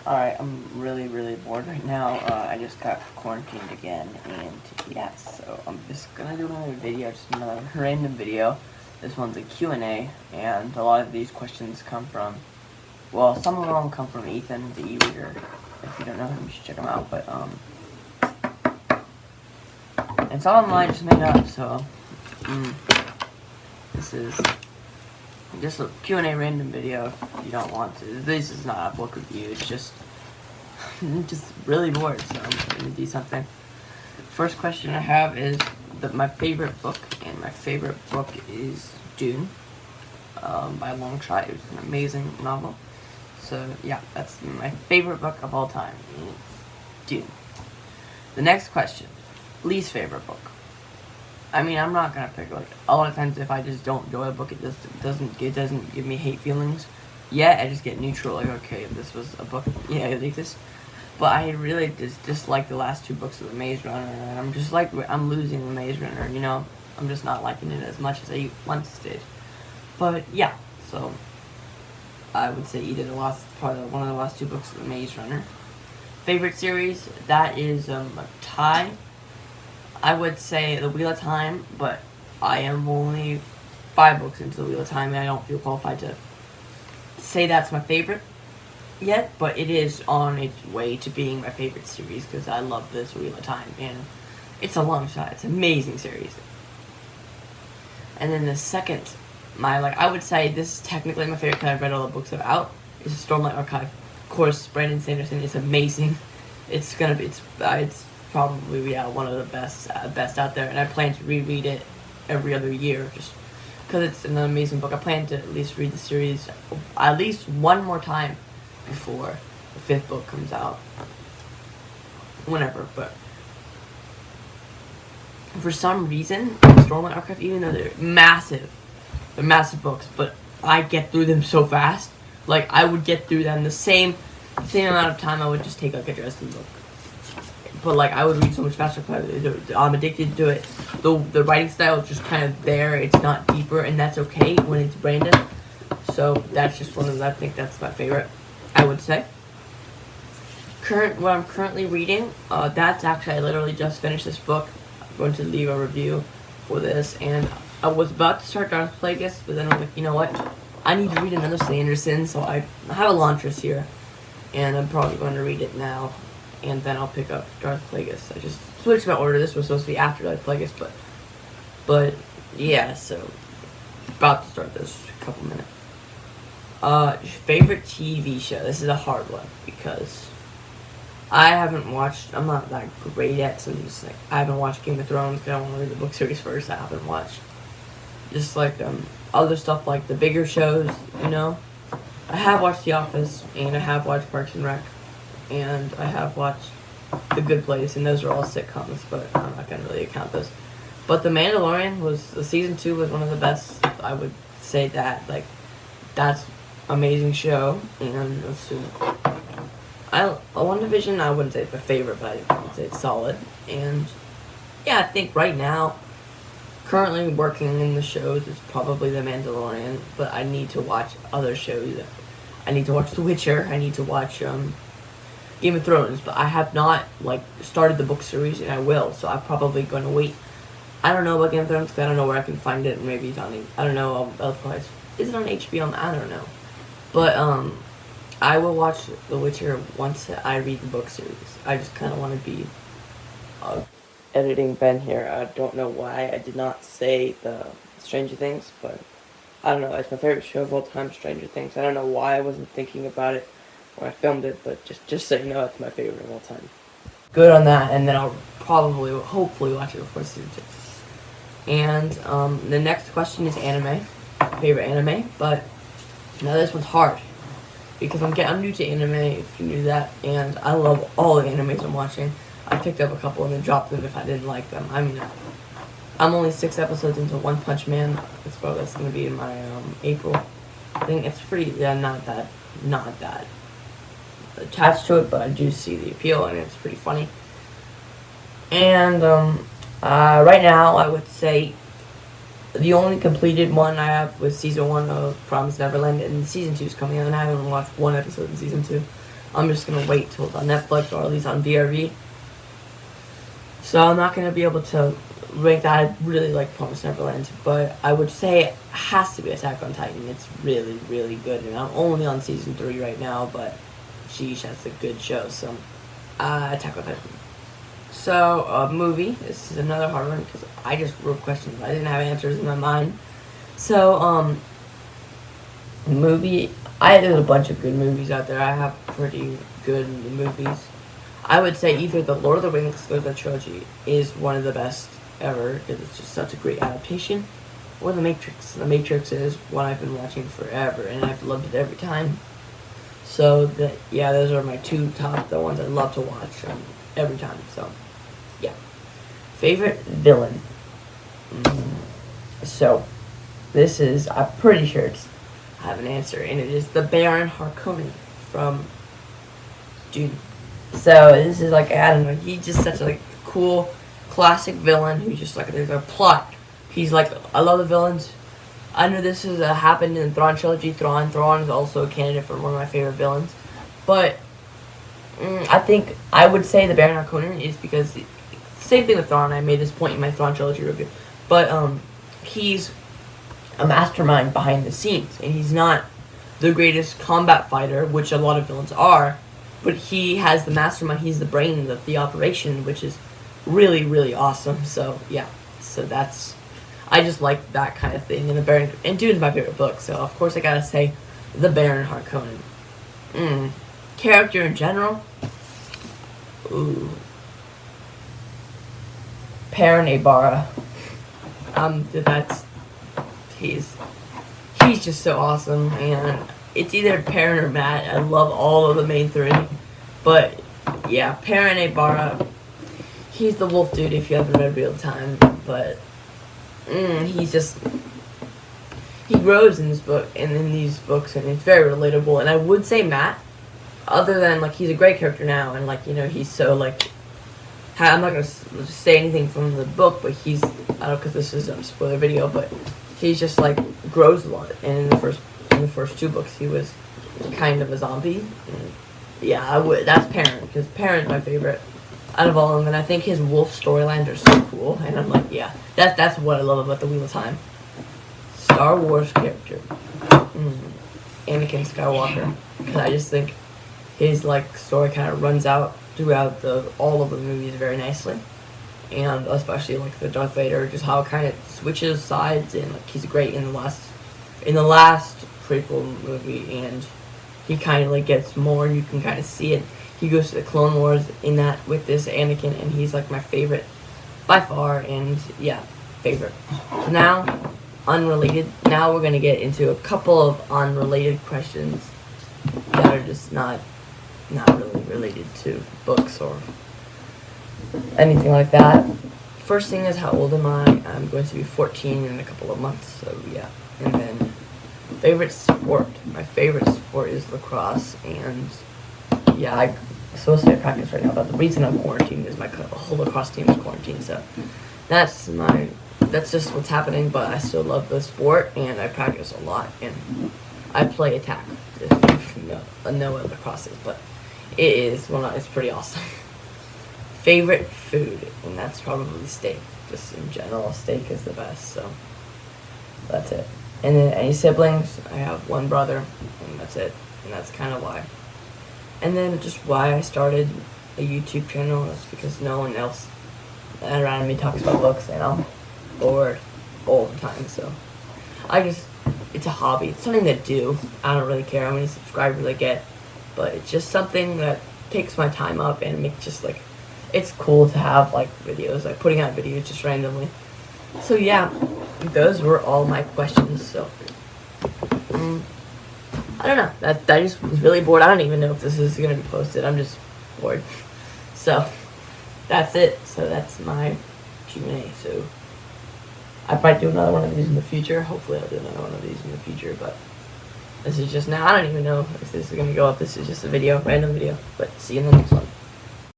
Alright, I'm really bored right now. I just got quarantined again, and yeah, so I'm just gonna do another video, just another random video. This one's a Q&A, and a lot of these questions come from, well, some of them come from Ethan, the e-reader. If you don't know him, you should check him out, but, and some of them I just made up, so, this is just a Q&A random video if you don't want to. This is not a book review, it's just really bored, so I'm gonna do something. First question I have is my favorite book, and my favorite book is Dune, by a long shot. It was an amazing novel. So yeah, that's my favorite book of all time, Dune. The next question, least favorite book. I mean, I'm not gonna pick, like, a lot of times if I just don't enjoy a book, it doesn't give me hate feelings. Yeah, I just get neutral, like, okay, this was a book, yeah, I like this. But I really just like the last two books of the Maze Runner, and I'm just like, I'm losing the Maze Runner, you know? I'm just not liking it as much as I once did. But yeah, so I would say either probably one of the last two books of the Maze Runner. Favorite series, that is a tie. I would say The Wheel of Time, but I am only 5 books into The Wheel of Time, and I don't feel qualified to say that's my favorite yet, but it is on its way to being my favorite series, because I love this Wheel of Time, and it's a long shot. It's an amazing series. And then the second, I would say this is technically my favorite because I've read all the books that are out, is Stormlight Archive. Of course, Brandon Sanderson is amazing. It's probably one of the best out there, and I plan to reread it every other year, just because it's an amazing book. I plan to at least read the series at least one more time before the 5th book comes out, whenever. But for some reason, Stormlight Archive, even though they're massive books, but I get through them so fast. Like, I would get through them the same amount of time I would just take, like, a Dresden book. But, like, I would read so much faster because I'm addicted to it. The writing style is just kind of there. It's not deeper, and that's okay when it's Brandon. So that's just one of them. I think that's my favorite, I would say. What I'm currently reading, that's actually, I literally just finished this book. I'm going to leave a review for this, and I was about to start Darth Plagueis, but then I'm like, you know what? I need to read another Sanderson, so I have Elantris here, and I'm probably going to read it now. And then I'll pick up Darth Plagueis. I just switched my order. This was supposed to be after Darth Plagueis, but yeah, so about to start this in a couple minutes. Favorite TV show. This is a hard one because I haven't watched. I'm not that great at, so I'm just like, I haven't watched Game of Thrones because I want to read the book series first. I haven't watched just like other stuff like the bigger shows, you know. I have watched The Office, and I have watched Parks and Rec, and I have watched The Good Place, and those are all sitcoms, but I'm not going to really count those. But The Mandalorian season 2 was one of the best. I would say that, like, that's amazing show, and WandaVision, I wouldn't say it's my favorite, but I would say it's solid. And yeah, I think right now, currently working in the shows is probably The Mandalorian, but I need to watch other shows. I need to watch The Witcher. I need to watch Game of Thrones, but I have not, like, started the book series, and I will, so I'm probably going to wait. I don't know about Game of Thrones, because I don't know where I can find it. Maybe it's on, I don't know, otherwise. Is it on HBO? I don't know. But, I will watch The Witcher once I read the book series. I just kind of want to be editing Ben here. I don't know why I did not say the Stranger Things, but I don't know. It's my favorite show of all time, Stranger Things. I don't know why I wasn't thinking about it when I filmed it, but just so you know, it's my favorite of all time. Good on that, and then I'll hopefully watch it before season 2. And the next question is anime, favorite anime, but now this one's hard because I'm new to anime, if you knew that, and I love all the animes I'm watching. I picked up a couple and then dropped them if I didn't like them. I mean, I'm only 6 episodes into One Punch Man. That's going to be in my April. I think it's pretty, not that attached to it, but I do see the appeal, and it's pretty funny. And right now, I would say the only completed one I have was season 1 of Promised Neverland, and season 2 is coming out, and I haven't watched one episode in season 2. I'm just gonna wait till it's on Netflix or at least on VRV. So I'm not gonna be able to rank that. I really like Promised Neverland, but I would say it has to be Attack on Titan. It's really, really good, and I'm only on season 3 right now, but sheesh, that's a good show. So Attack on Titan. So movie. This is another hard one because I just wrote questions. I didn't have answers in my mind. So movie. There's a bunch of good movies out there. I have pretty good movies. I would say either the Lord of the Rings or the trilogy is one of the best ever because it's just such a great adaptation, or The Matrix. The Matrix is one I've been watching forever and I've loved it every time. So yeah, those are my two top, the ones I love to watch every time. So yeah, favorite villain. So this is, I'm pretty sure I have an answer, and it is the Baron Harkonnen from Dune. So this is like, I don't know, he's just such a like cool classic villain who's just like, there's a plot. He's like, I love the villains. I know this is happened in the Thrawn trilogy. Thrawn is also a candidate for one of my favorite villains. But I think I would say the Baron Harkonnen is because same thing with Thrawn. I made this point in my Thrawn trilogy review. But he's a mastermind behind the scenes, and he's not the greatest combat fighter, which a lot of villains are. But he has the mastermind. He's the brain of the operation, which is really, really awesome. So yeah, so that's, I just like that kind of thing. And the Baron, and Dune's my favorite book, so of course I gotta say the Baron Harkonnen. Character in general. Ooh. Perrin Ibarra. He's just so awesome, and it's either Perrin or Matt. I love all of the main three, but yeah, Perrin Ibarra. He's the wolf dude if you haven't read Real Time, but he's just, he grows in this book and in these books, and it's very relatable. And I would say Matt, other than like he's a great character now, and like, you know, he's so like, I'm not gonna say anything from the book, but he's, I don't know, because this is a spoiler video, but he's just like grows a lot. And in the first two books, he was kind of a zombie. And yeah, that's Perrin, because Perrin's my favorite out of all of them, and I think his wolf storylines are so cool. And I'm like, yeah, that's what I love about the Wheel of Time. Star Wars character, Anakin Skywalker, because I just think his like story kind of runs out throughout all of the movies very nicely, and especially like the Darth Vader, just how it kind of switches sides, and like he's great in the last prequel movie, and he kind of like gets more. You can kind of see it. He goes to the Clone Wars in that with this Anakin, and he's like my favorite by far, and yeah, favorite. So now, unrelated. Now we're gonna get into a couple of unrelated questions that are just not really related to books or anything like that. First thing is, how old am I? I'm going to be 14 in a couple of months, so yeah. And then, favorite sport. My favorite sport is lacrosse, and yeah, I'm supposed to be at practice right now, but the reason I'm quarantined is my whole lacrosse team is quarantined, so that's just what's happening. But I still love the sport, and I practice a lot, and I play attack, if you know what lacrosse is, but it's pretty awesome. Favorite food, and that's probably steak. Just in general, steak is the best, so that's it. And then any siblings, I have one brother, and that's it, and that's kind of why. And then just why I started a YouTube channel is because no one else around me talks about books, and I'm bored all the time, so it's a hobby. It's something to do. I don't really care how many subscribers I get, but it's just something that takes my time up, and makes just like, it's cool to have like videos, like putting out videos just randomly. So yeah, those were all my questions. So I don't know. I just was really bored. I don't even know if this is gonna be posted. I'm just bored. So that's it. So that's my Q&A. So I might do another one of these in the future. Hopefully I'll do another one of these in the future. But this is just now. I don't even know if this is gonna go up. This is just a video, random video. But see you in the next one.